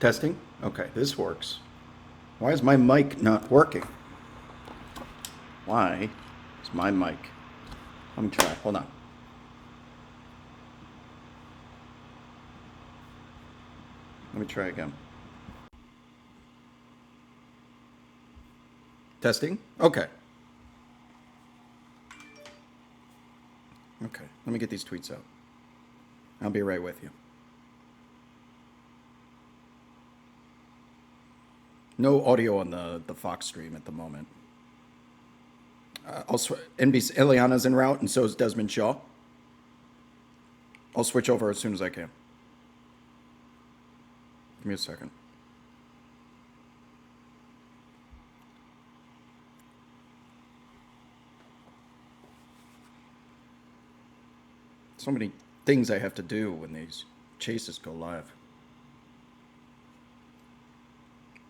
Testing? Okay, this works. Why is my mic not working? Why is my mic? Let me try. Hold on. Let me try again. Testing? Okay. Okay, let me get these tweets out. I'll be right with you. No audio on the Fox stream at the moment. NBC, Ileana's en route, and so is Desmond Shaw. I'll switch over as soon as I can. Give me a second. So many things I have to do when these chases go live.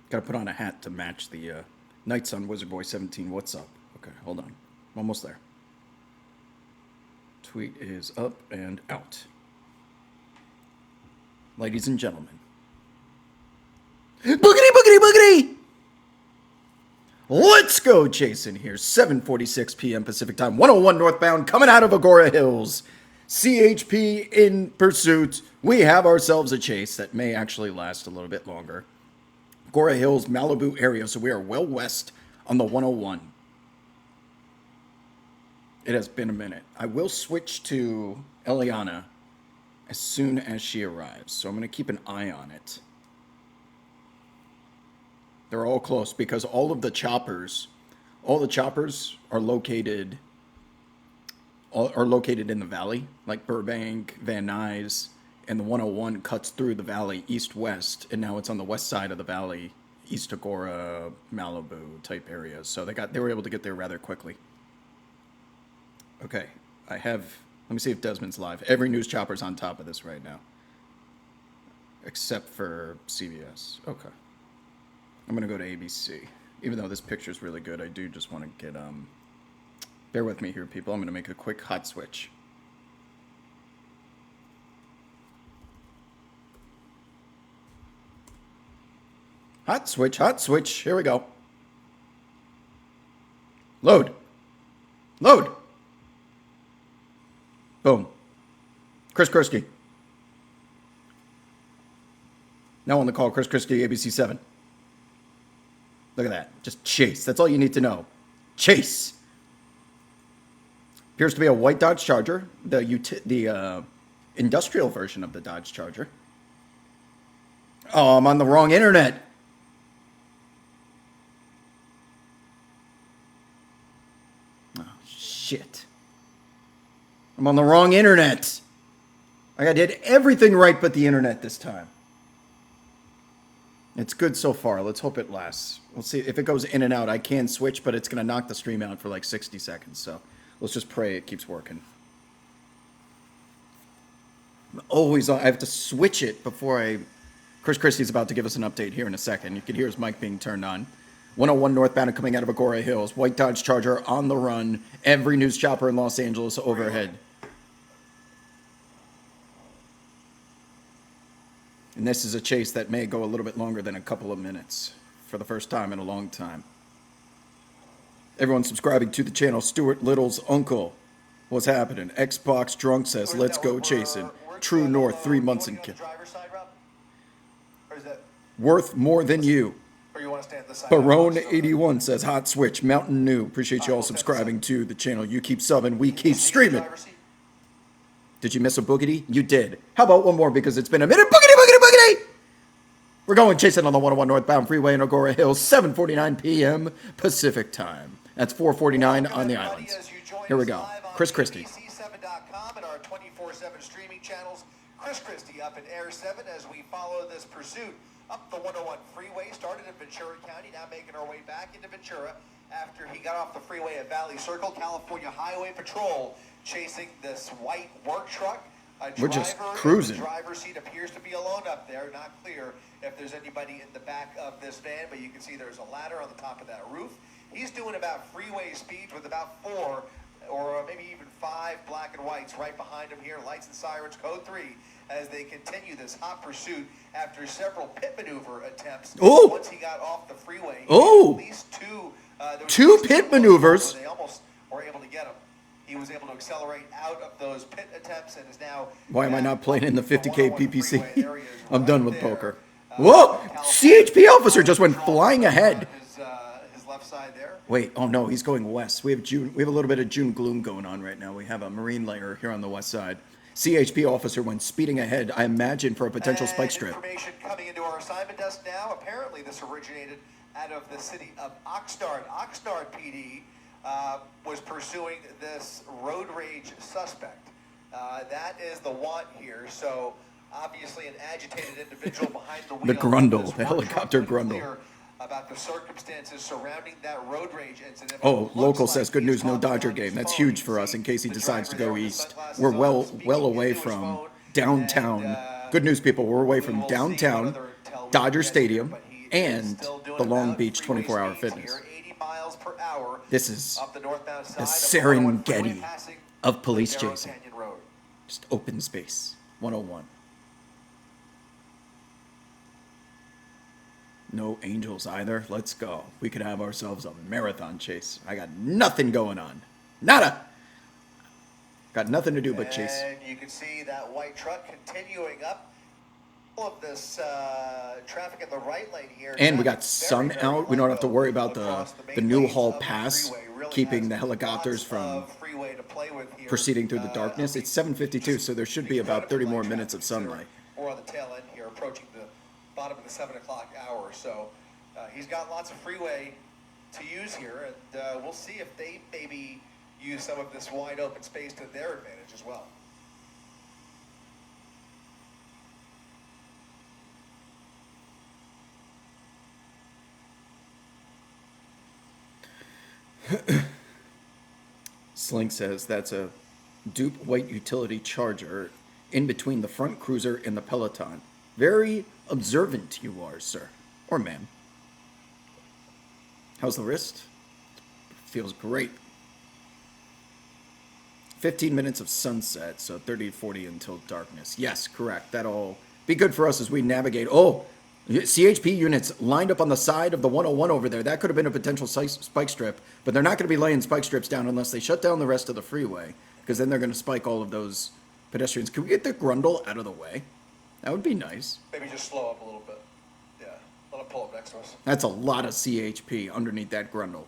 Gotta put on a hat to match the Night Sun Wizard Boy 17. What's up? Okay, hold on. I'm almost there. Tweet is up and out. Ladies and gentlemen. Boogity, boogity, boogity! Let's go, Jason here. 7:46 p.m. Pacific Time. 101 northbound, coming out of Agora Hills. CHP in pursuit. We have ourselves a chase that may actually last a little bit longer. Agora Hills, Malibu area, so we are well west on the 101. It has been a minute. I will switch to Ileana as soon as she arrives, so I'm going to keep an eye on it. They're all close because all the choppers are located in the valley, like Burbank, Van Nuys, and the 101 cuts through the valley east-west, and now it's on the west side of the valley, East Agora, Malibu type areas. So they were able to get there rather quickly. Okay, let me see if Desmond's live. Every news chopper's on top of this right now, except for CBS. Okay. I'm going to go to ABC. Even though this picture's really good, I do just want to get, bear with me here, people. I'm going to make a quick hot switch. Hot switch, hot switch. Here we go. Load. Load. Boom. Chris Christie. Now on the call, Chris Christie, ABC 7. Look at that. Just chase. That's all you need to know. Chase. Appears to be a white Dodge Charger, the industrial version of the Dodge Charger. Oh, I'm on the wrong internet. Oh, shit. I'm on the wrong internet. I did everything right but the internet this time. It's good so far. Let's hope it lasts. We'll see. If it goes in and out, I can switch, but it's going to knock the stream out for like 60 seconds. So let's just pray it keeps working. I have to switch it before Chris Christie's about to give us an update here in a second. You can hear his mic being turned on. 101 northbound and coming out of Agora Hills. White Dodge Charger on the run. Every news chopper in Los Angeles overhead. And this is a chase that may go a little bit longer than a couple of minutes for the first time in a long time. Everyone subscribing to the channel. Stuart Little's uncle. What's happening? Xbox Drunk says, let's go chasing. True North, 3 months in. Worth more than you. Barone 81 says, hot switch. Mountain New. Appreciate you all subscribing to the channel. You keep subbing. We keep streaming. Did you miss a boogity? You did. How about one more because it's been a minute? Boogity, boogity, boogity! We're going chasing on the 101 northbound freeway in Agora Hills, 7:49 p.m. Pacific time. That's 4:49 on the islands. Here we go. Chris Christie. ABC7.com and our 24/7 streaming channels. Chris Christie up in Air 7 as we follow this pursuit up the 101 freeway. Started in Ventura County, now making our way back into Ventura after he got off the freeway at Valley Circle. California Highway Patrol chasing this white work truck. We're just cruising. The driver's seat appears to be alone up there. Not clear if there's anybody in the back of this van, but you can see there's a ladder on the top of that roof. He's doing about freeway speeds with about 4 or maybe even 5 black and whites right behind him here. Lights and sirens, code 3, as they continue this hot pursuit after several pit maneuver attempts. Oh! Once he got off the freeway, Oh! at least two Pit maneuvers. They almost were able to get him. He was able to accelerate out of those pit attempts and is now. Why am I not playing in the 50K PPC? I'm right done with there. poker. Whoa! CHP officer just went flying ahead. His left side there. Wait, oh no, he's going west. We have June. We have a little bit of June gloom going on right now. We have a marine layer here on the west side. CHP officer went speeding ahead, I imagine, for a potential spike strip. Information coming into our assignment desk now. Apparently, this originated out of the city of Oxnard. Oxnard PD was pursuing this road rage suspect. That is the want here. So, obviously, an agitated individual behind the wheel. The Grundle, the helicopter Grundle. About the circumstances surrounding that road rage incident. Oh, local says good news, no Dodger game. That's huge for us in case he decides to go east. We're well away from downtown. Good news, people. We're away from downtown, Dodger Stadium, and the Long Beach 24-hour fitness. This is the Serengeti of police chasing. Just open space. 101. No angels either. Let's go. We could have ourselves a marathon chase. I got nothing going on. Nada. Got nothing to do but chase. And you can see that white truck continuing up. All of this traffic in the right lane here. And we got sun out. We don't have to worry about the Newhall Pass keeping the helicopters from proceeding through the darkness. It's 7:52, so there should be about 30 more minutes of sunlight. We're on the tail end here, approaching the bottom of the 7 o'clock hour. So he's got lots of freeway to use here, and we'll see if they maybe use some of this wide open space to their advantage as well. Slink says that's a dupe white utility Charger in between the front cruiser and the Peloton. Very observant you are, sir. Or ma'am. How's the wrist? Feels great. 15 minutes of sunset, so 30 to 40 until darkness. Yes, correct. That'll be good for us as we navigate. Oh, CHP units lined up on the side of the 101 over there. That could have been a potential spike strip, but they're not going to be laying spike strips down unless they shut down the rest of the freeway, because then they're going to spike all of those pedestrians. Can we get the Grundle out of the way? That would be nice. Maybe just slow up a little bit. Yeah, let him pull up next to us. That's a lot of CHP underneath that Grundle.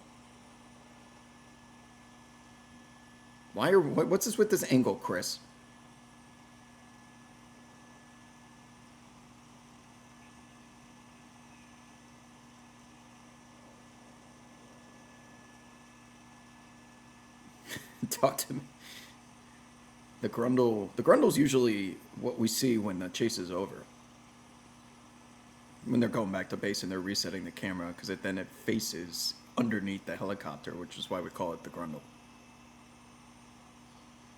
What's this with this angle, Chris? Talk to me. The Grundle's usually what we see when the chase is over. When they're going back to base and they're resetting the camera, because then it faces underneath the helicopter, which is why we call it the Grundle.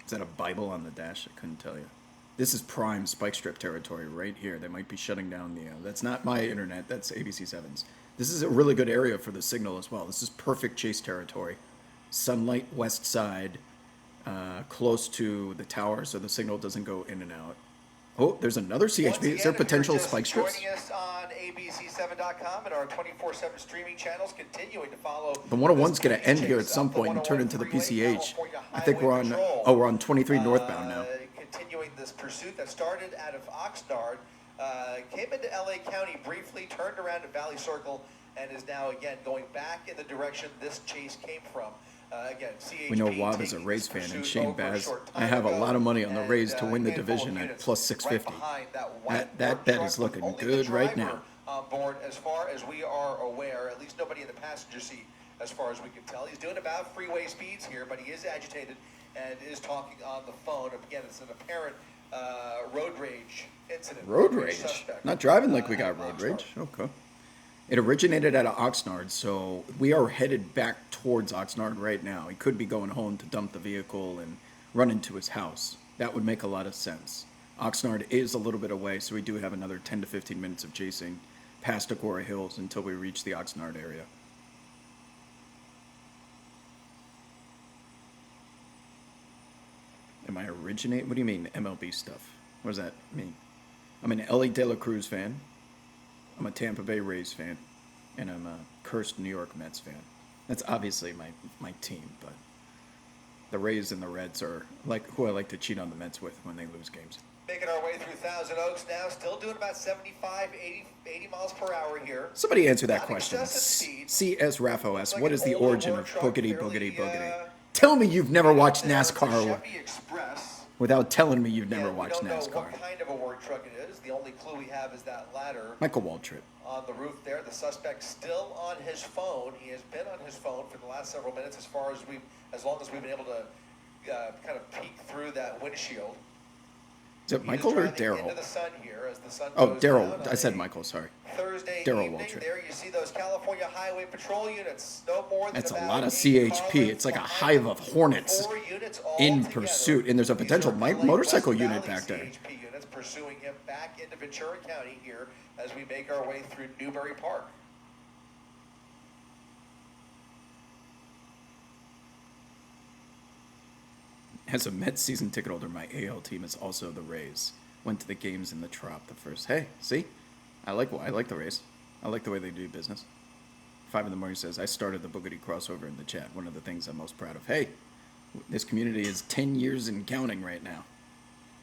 Is that a Bible on the dash? I couldn't tell you. This is prime spike strip territory right here. They might be shutting down the... that's not my internet. That's ABC7's. This is a really good area for the signal as well. This is perfect chase territory. Sunlight west side, close to the tower, so the signal doesn't go in and out. Oh, there's another CHP. Is there potential spike strips? Joining us on ABC7.com and our 24/7 streaming channels, continuing to follow. The 101's going to end here at some point and turn into the PCH. I think we're on. Oh, we're on 23 northbound now. Continuing this pursuit that started out of Oxnard, came into LA County briefly, turned around at Valley Circle, and is now again going back in the direction this chase came from. Again, CHP we know Wab is a Rays fan, and Shane Baz. I have a lot of money on the Rays to win the division at plus 650. That bet is looking good right now. On board, as far as we are aware, at least nobody in the passenger seat, as far as we can tell. He's doing about freeway speeds here, but he is agitated and is talking on the phone. Again, it's an apparent road rage incident. Road rage? Not driving like we got road rage. Okay. It originated out of Oxnard, so we are headed back towards Oxnard right now. He could be going home to dump the vehicle and run into his house. That would make a lot of sense. Oxnard is a little bit away, so we do have another 10 to 15 minutes of chasing past Agora Hills until we reach the Oxnard area. Am I originate? What do you mean, MLB stuff? What does that mean? I'm an Ellie De La Cruz fan. I'm a Tampa Bay Rays fan. And I'm a cursed New York Mets fan. That's obviously my team, but the Rays and the Reds are like who I like to cheat on the Mets with when they lose games. Making our way through Thousand Oaks now, still doing about 75, 80 miles per hour here. Somebody answer that Not question. excessive speed. CS Raffo S. Like What an is the older origin work of truck, boogity, fairly, boogity, boogity? Tell me you've never watched It's a NASCAR Chevy Express. without telling me you've never Yeah, watched we don't know NASCAR. what kind of a work truck it is. The only clue we have is that ladder Michael Waltrip. on the roof there. The suspect still on his phone. He has been on his phone for the last several minutes, as long as we've been able to kind of peek through that windshield. Is it Michael or Daryl? Into the sun here as the sun Oh, goes Daryl. down on I said a Michael, sorry. Thursday Daryl evening. Waltrip. There you see those California Highway Patrol units. No more than That's a about lot of 8 car CHP. It's like a lengths hive of hornets 4 units all in together. pursuit. And there's a These potential are LA motorcycle West unit Valley back there. CHP units pursuing him back into Ventura County here as we make our way through Newbury Park. As a Mets season ticket holder, my AL team is also the Rays. Went to the games in the Trop the first. Hey, see? I like the Rays. I like the way they do business. 5 in the morning says, I started the Boogity crossover in the chat. One of the things I'm most proud of. Hey, this community is 10 years and counting right now.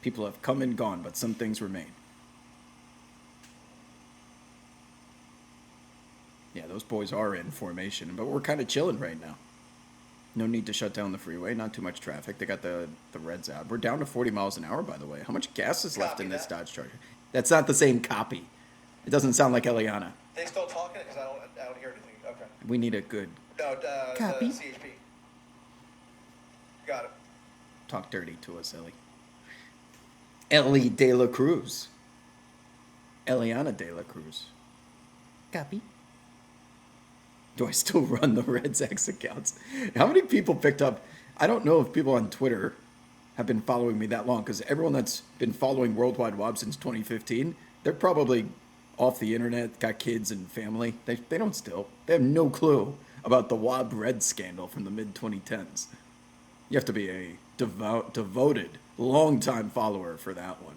People have come and gone, but some things remain. Yeah, those boys are in formation, but we're kind of chilling right now. No need to shut down the freeway. Not too much traffic. They got the Reds out. We're down to 40 miles an hour, by the way. How much gas is left in this Dodge Charger? That's not the same copy. It doesn't sound like Eliana. They still talking? Because I don't hear anything. Okay. We need a good No, Copy. the CHP. Got it. talk dirty to us, Ellie. Ellie De La Cruz. Eliana De La Cruz. Copy. Do I still run the Reds X accounts? How many people picked up? I don't know if people on Twitter have been following me that long, because everyone that's been following Worldwide Wob since 2015, they're probably off the internet, got kids and family. They don't still. They have no clue about the Wob Red scandal from the mid-2010s. You have to be a devoted, long-time follower for that one.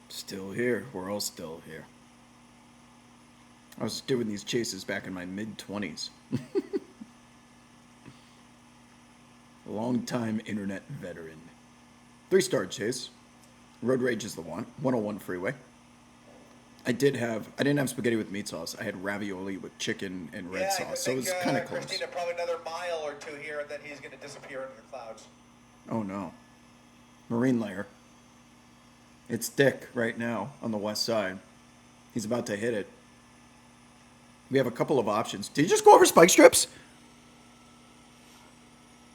Still here. We're all still here. I was doing these chases back in my mid-20s. Long-time internet veteran. 3-star chase. Road Rage is the one. 101 freeway. I didn't have spaghetti with meat sauce. I had ravioli with chicken and red sauce. So it was kind of close. Christina, probably another mile or two here, and then he's going to disappear into the clouds. Oh no. Marine layer. It's thick right now on the west side. He's about to hit it. We have a couple of options. Did you just go over spike strips?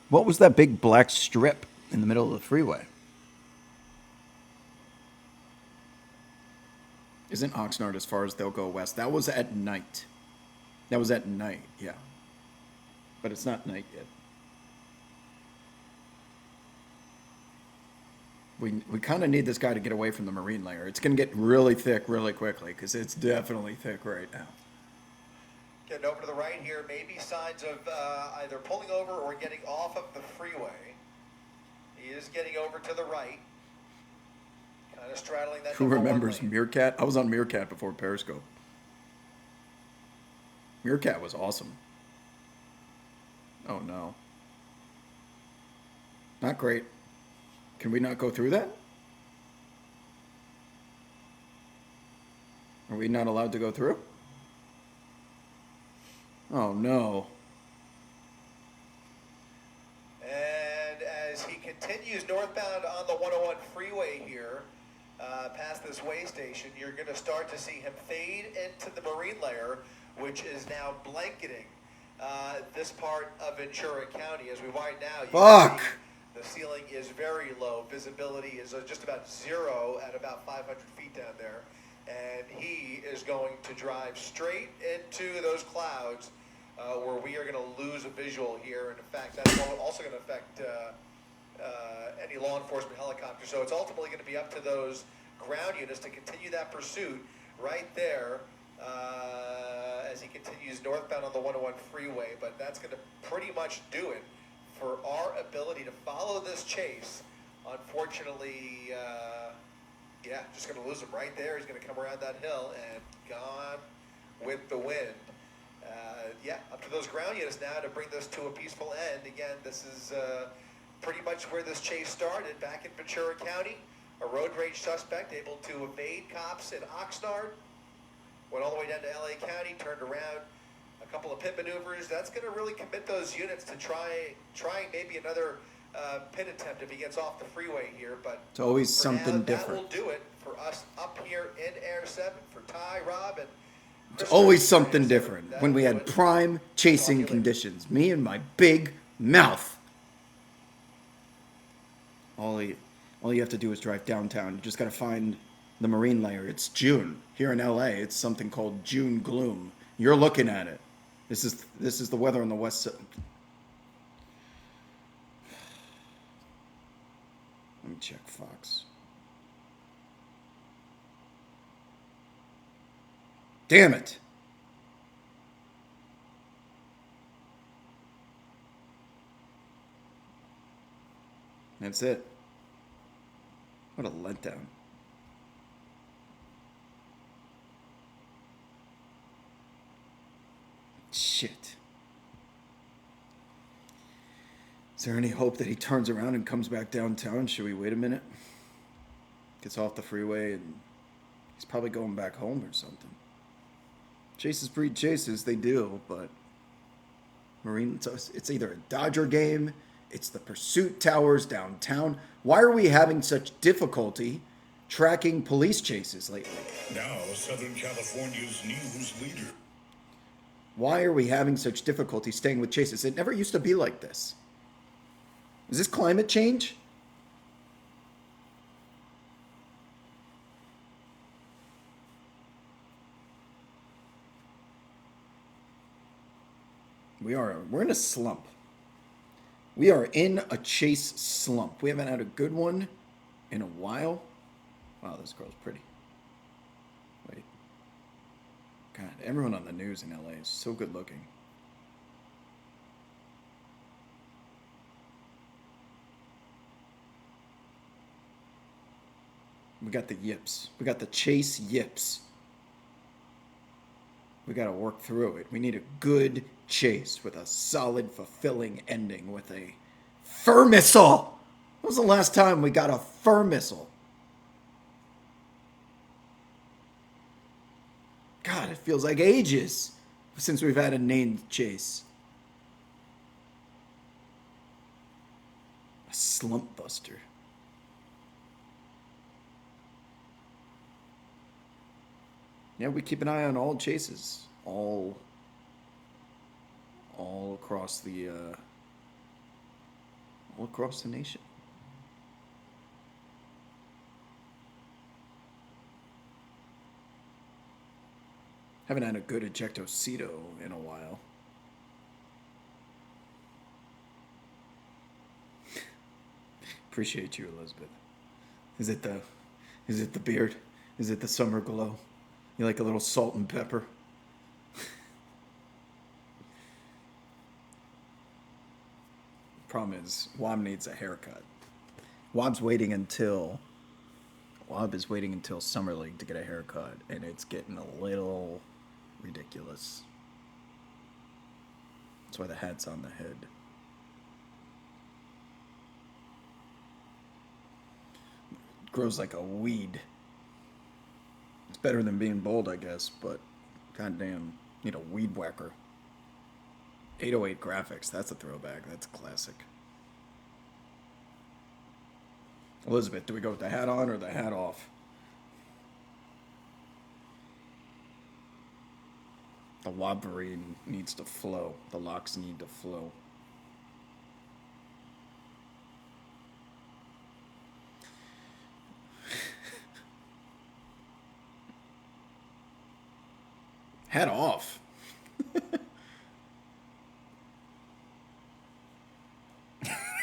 What was that big black strip in the middle of the freeway? Isn't Oxnard as far as they'll go west? That was at night. That was at night, yeah. But it's not night yet. We kind of need this guy to get away from the marine layer. It's going to get really thick really quickly, because it's definitely thick right now. Getting over to the right here, maybe signs of either pulling over or getting off of the freeway. He is getting over to the right. Kind of straddling that. Who number one remembers lane. Meerkat? I was on Meerkat before Periscope. Meerkat was awesome. Oh no. Not great. Can we not go through that? Are we not allowed to go through? Oh no. And as he continues northbound on the 101 freeway here, past this way station, you're going to start to see him fade into the marine layer, which is now blanketing this part of Ventura County. As we wind now, you can see the ceiling is very low. Visibility is just about zero at about 500 feet down there. And he is going to drive straight into those clouds where we are going to lose a visual here. And in fact, that's also going to affect any law enforcement helicopters. So it's ultimately going to be up to those ground units to continue that pursuit right there as he continues northbound on the 101 freeway. But that's going to pretty much do it for our ability to follow this chase. Unfortunately, yeah, just going to lose him right there. He's going to come around that hill and gone with the wind. Yeah, up to those ground units now to bring this to a peaceful end. Again, this is pretty much where this chase started, back in Ventura County. A road rage suspect able to evade cops in Oxnard, went all the way down to LA County, turned around, a couple of pit maneuvers. That's going to really commit those units to trying maybe another pit attempt if he gets off the freeway here. But it's always for something now, different. That will do it for us up here in Air 7 for Ty, Rob, and It's always something different when we had prime chasing conditions. Me and my big mouth. All you have to do is drive downtown. You just got to find the marine layer. It's June. Here in LA, it's something called June gloom. You're looking at it. This is the weather on the west side. Let me check Fox. Damn it. That's it. What a letdown. Shit. Is there any hope that he turns around and comes back downtown? Should we wait a minute? Gets off the freeway and he's probably going back home or something. Chases breed chases, they do, but Marine, it's either a Dodger game, it's the Pursuit Towers downtown. Why are we having such difficulty tracking police chases lately? Now, Southern California's news leader. Why are we having such difficulty staying with chases? It never used to be like this. Is this climate change? We're in a slump. We are in a chase slump. We haven't had a good one in a while. Wow, this girl's pretty. Wait. God, everyone on the news in LA is so good looking. We got the yips. We got the chase yips. We got to work through it. We need a good chase with a solid, fulfilling ending with a fur missile. When was the last time we got a fur missile? God, it feels like ages since we've had a named chase. A slump buster. Yeah, we keep an eye on all chases, all across the nation. Haven't had a good ejectocito in a while. Appreciate you, Elizabeth. Is it the beard? Is it the summer glow? You like a little salt and pepper? Problem is, Wob needs a haircut. Wob is waiting until Summer League to get a haircut, and it's getting a little ridiculous. That's why the hat's on the head. It grows like a weed. It's better than being bald, I guess, but goddamn, need a weed whacker. 808 graphics, that's a throwback. That's classic. Elizabeth, do we go with the hat on or the hat off? The Wobbery needs to flow. The locks need to flow. Hat off.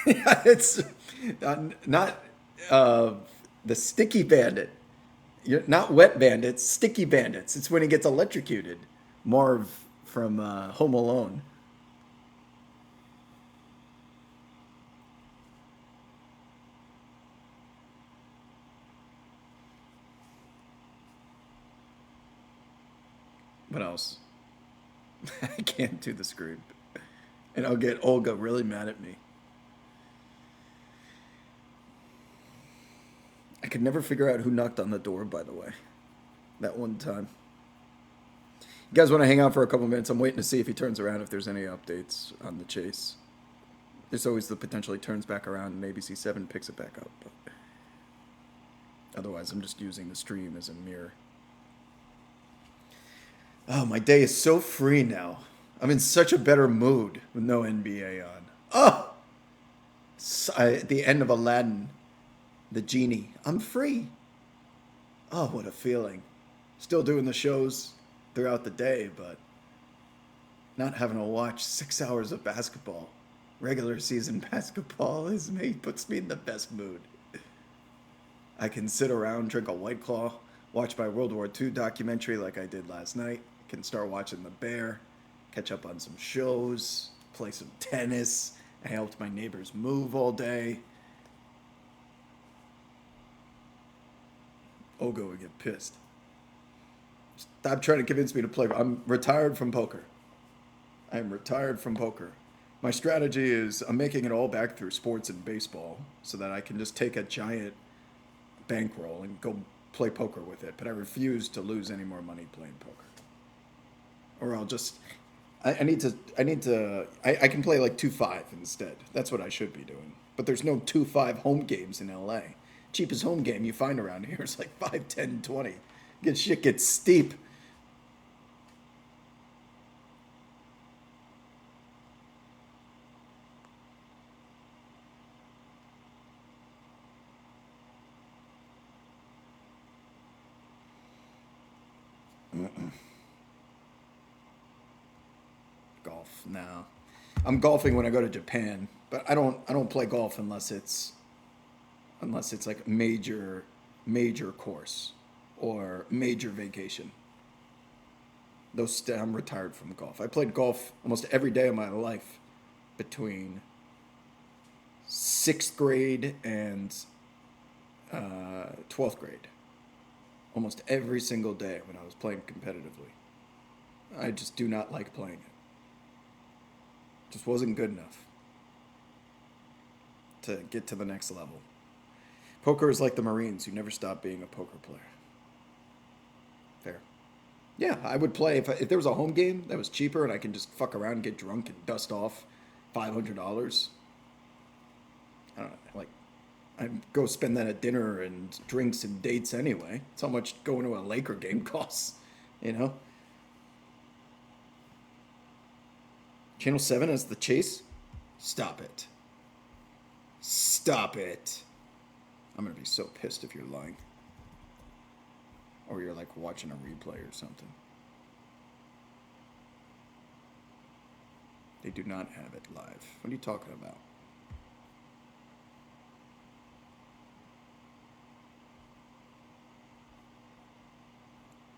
Yeah, it's not the Sticky Bandit. You're not wet bandits, sticky bandits. It's when he gets electrocuted. Marv from Home Alone. What else? I can't do the scream. And I'll get Olga really mad at me. I could never figure out who knocked on the door, by the way. That one time. You guys want to hang out for a couple minutes? I'm waiting to see if he turns around, if there's any updates on the chase. There's always the potential he turns back around and ABC7 picks it back up. But otherwise, I'm just using the stream as a mirror. Oh, my day is so free now. I'm in such a better mood with no NBA on. Oh! At the end of Aladdin, the genie. I'm free. Oh, what a feeling. Still doing the shows throughout the day, but not having to watch 6 hours of basketball. Regular season basketball puts me in the best mood. I can sit around, drink a White Claw, watch my World War II documentary like I did last night. Can start watching The Bear, catch up on some shows, play some tennis. I helped my neighbors move all day. Ogo would get pissed. Stop trying to convince me to play. I'm retired from poker. I am retired from poker. My strategy is I'm making it all back through sports and baseball so that I can just take a giant bankroll and go play poker with it. But I refuse to lose any more money playing poker. Or I'll just, I can play like 2-5 instead. That's what I should be doing. But there's no 2-5 home games in LA. Cheapest home game you find around here is like 5, 10, 20. Shit gets steep. Golf, no. I'm golfing when I go to Japan, but I don't play golf unless it's like major course or major vacation. I'm retired from golf. I played golf almost every day of my life between 6th grade and 12th grade. Almost every single day when I was playing competitively. I just do not like playing it. Just wasn't good enough to get to the next level. Poker is like the Marines. You never stop being a poker player. Fair. Yeah, I would play if there was a home game that was cheaper and I can just fuck around and get drunk and dust off $500. I don't know, like, I'd go spend that at dinner and drinks and dates anyway. It's how much going to a Laker game costs, you know? Channel 7 has the chase? Stop it. Stop it. I'm going to be so pissed if you're lying. Or you're like watching a replay or something. They do not have it live. What are you talking about?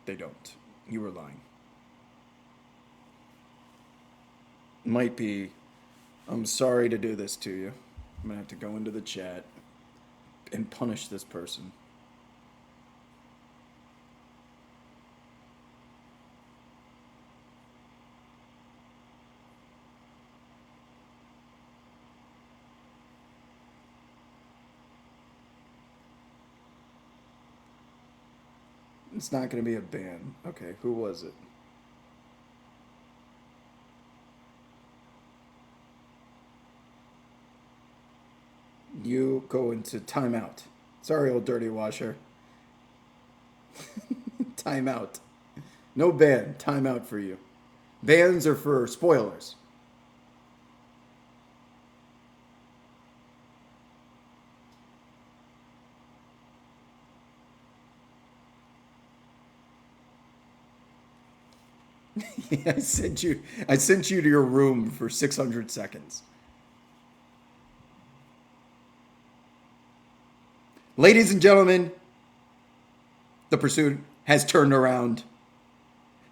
They don't. You were lying. Might be, I'm sorry to do this to you. I'm going to have to go into the chat and punish this person. It's not going to be a ban. Okay, who was it? You go into timeout. Sorry, old dirty washer. Timeout. No ban. Timeout for you. Bans are for spoilers. I sent you to your room for 600 seconds. Ladies and gentlemen, The pursuit has turned around.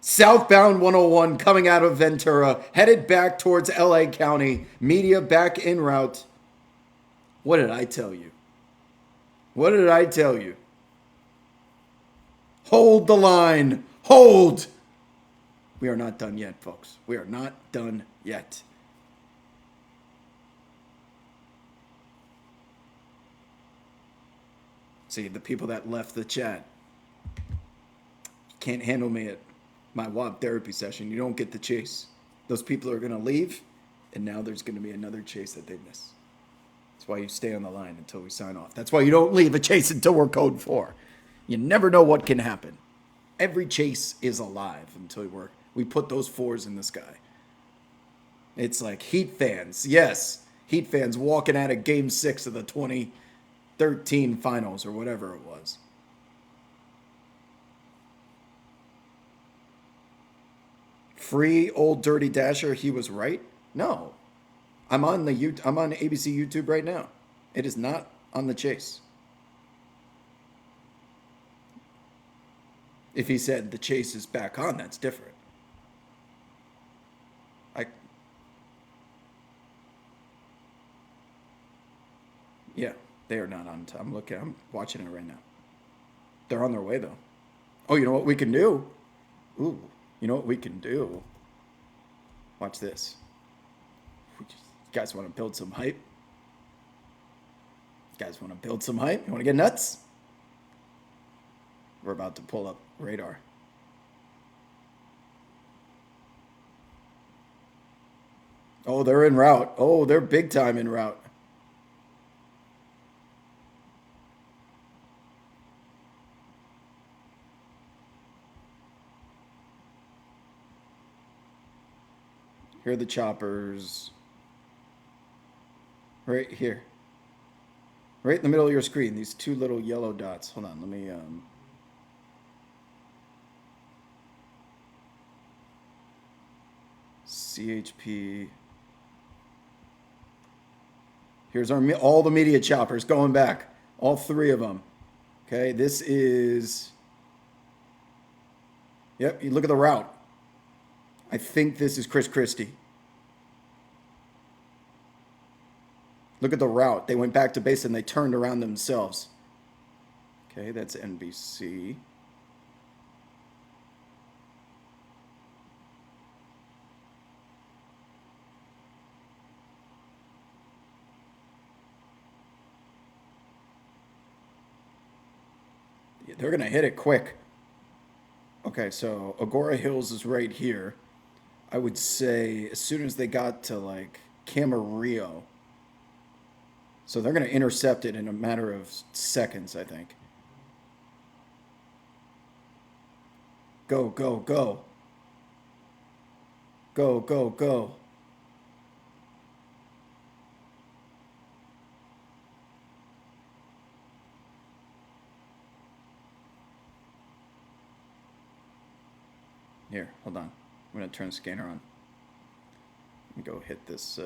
Southbound 101 coming out of Ventura, headed back towards LA County. Media back en route. What did I tell you? What did I tell you? Hold the line. Hold. We are not done yet, folks. We are not done yet. See, the people that left the chat can't handle me at my WAP therapy session. You don't get the chase. Those people are going to leave, and now there's going to be another chase that they miss. That's why you stay on the line until we sign off. That's why you don't leave a chase until we're code 4. You never know what can happen. Every chase is alive until we put those 4s in the sky. It's like Heat fans. Yes, Heat fans walking out of Game 6 of the 2013 finals or whatever it was. Free old dirty Dasher, he was right? No. I'm on ABC YouTube right now. It is not on the chase. If he said the chase is back on, that's different. Yeah, they are not on time. I'm watching it right now. They're on their way though. Oh, you know what we can do? Ooh, you know what we can do? Watch this. You guys want to build some hype? You guys want to build some hype? You want to get nuts? We're about to pull up radar. Oh, they're en route. Oh, they're big time en route. Here are the choppers. Right here. Right in the middle of your screen, these 2 little yellow dots. Hold on, let me CHP. Here's all the media choppers going back. All 3 of them. Okay, this is... Yep, you look at the route. I think this is Chris Christie. Look at the route. They went back to base and they turned around themselves. Okay, that's NBC. They're going to hit it quick. Okay, so Agora Hills is right here. I would say as soon as they got to like Camarillo. So they're going to intercept it in a matter of seconds, I think. Go, go, go. Go, go, go. Here, hold on. I'm going to turn the scanner on. Let me go hit this.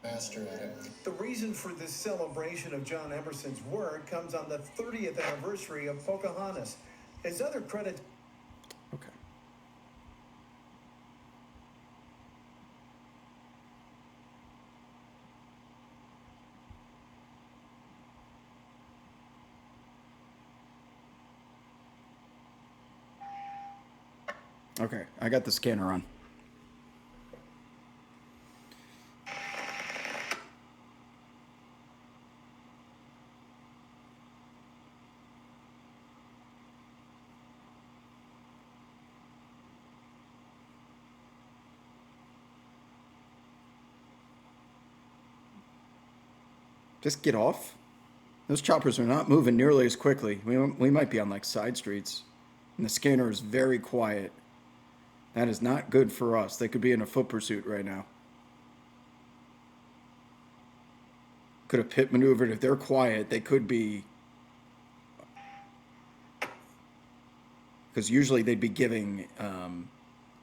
Master at it. The reason for this celebration of John Emerson's work comes on the 30th anniversary of Pocahontas. As other credits. Okay. Okay, I got the scanner on. Just get off. Those choppers are not moving nearly as quickly. We might be on like side streets. And the scanner is very quiet. That is not good for us. They could be in a foot pursuit right now. Could have pit maneuvered. If they're quiet, they could be. Because usually they'd be giving,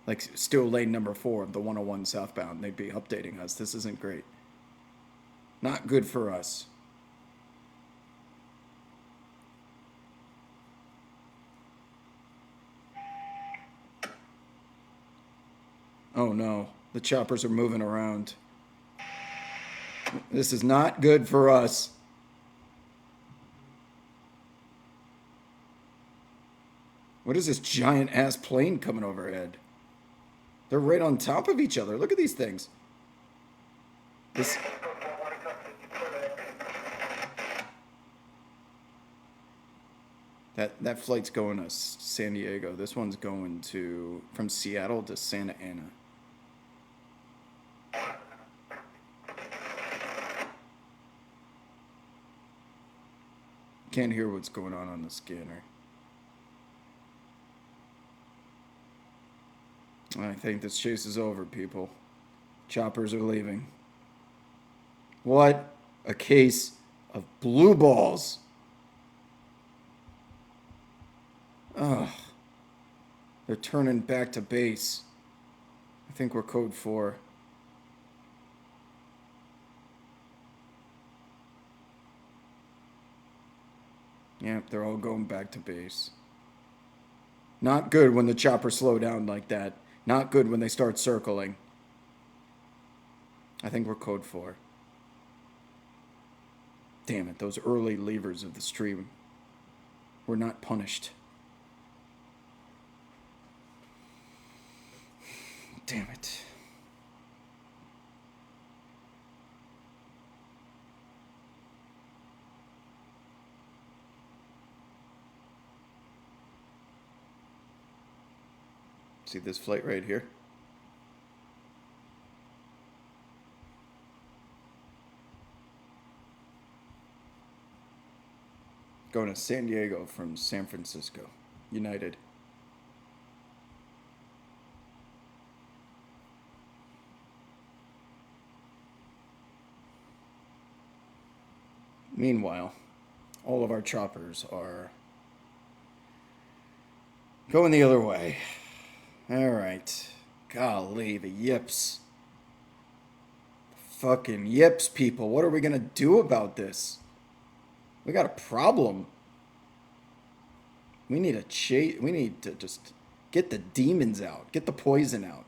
like, still lane number 4 of the 101 southbound. They'd be updating us. This isn't great. Not good for us. Oh no, the choppers are moving around. This is not good for us. What is this giant ass plane coming overhead? They're right on top of each other. Look at these things. This. That flight's going to San Diego. This one's going to from Seattle to Santa Ana. Can't hear what's going on the scanner. I think this chase is over, people. Choppers are leaving. What a case of blue balls. Ugh. They're turning back to base. I think we're code 4. Yep, they're all going back to base. Not good when the choppers slow down like that. Not good when they start circling. I think we're code 4. Damn it, those early leavers of the stream were not punished. Damn it. See this flight right here? Going to San Diego from San Francisco. United. Meanwhile, all of our choppers are going the other way. All right. Golly, the yips. Fucking yips, people. What are we going to do about this? We got a problem. We need to just get the demons out. Get the poison out.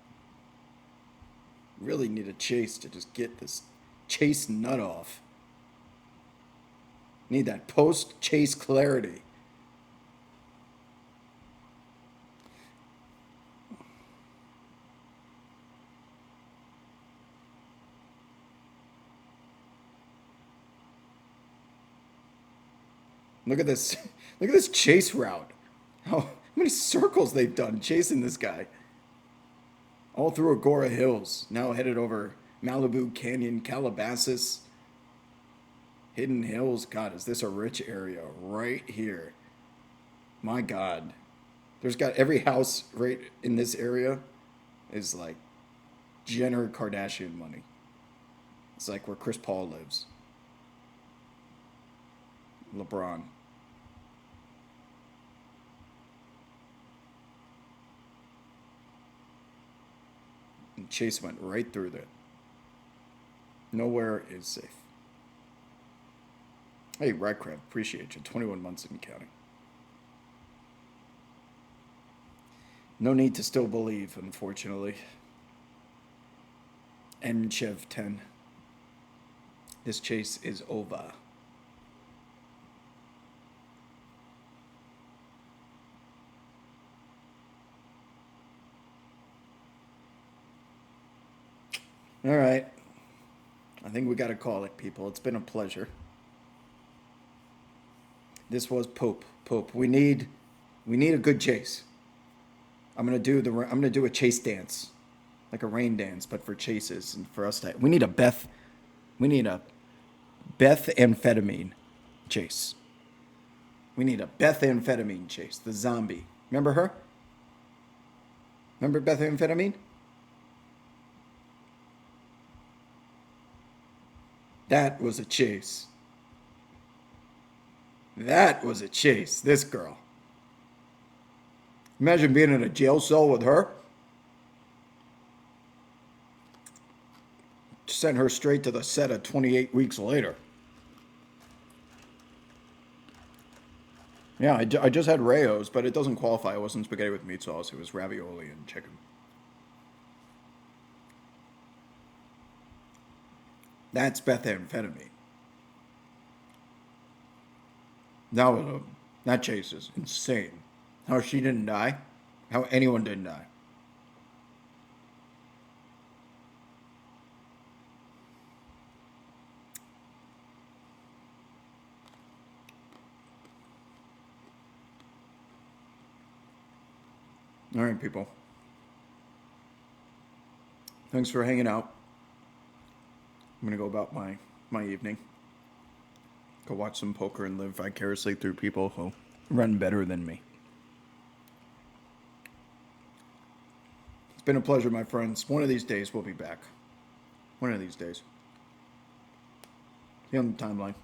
Really need a chase to just get this chase nut off. Need that post-chase clarity. Look at this. Look at this chase route. How many circles they've done chasing this guy. All through Agora Hills. Now headed over Malibu Canyon, Calabasas. Hidden Hills. God, is this a rich area right here? My God. There's got every house right in this area is like Jenner Kardashian money. It's like where Chris Paul lives. LeBron. And Chase went right through that. Nowhere is safe. Hey, Radcraft, appreciate you. 21 months and counting. No need to still believe, unfortunately. Chev 10. This chase is over. All right. I think we got to call it, people. It's been a pleasure. This was Pope. We need a good chase. I'm gonna do a chase dance, like a rain dance, but for chases and for us to. We need a methamphetamine chase. We need a methamphetamine chase. The zombie. Remember her? Remember methamphetamine? That was a chase. That was a chase, this girl. Imagine being in a jail cell with her. Sent her straight to the set of 28 weeks later. Yeah, I just had Rayo's, but it doesn't qualify. It wasn't spaghetti with meat sauce. It was ravioli and chicken. That's methamphetamine. That chase is insane. How she didn't die. How anyone didn't die. All right, people. Thanks for hanging out. I'm going to go about my evening. Go watch some poker and live vicariously through people who run better than me. It's been a pleasure, my friends. One of these days we'll be back. One of these days. See you on the timeline.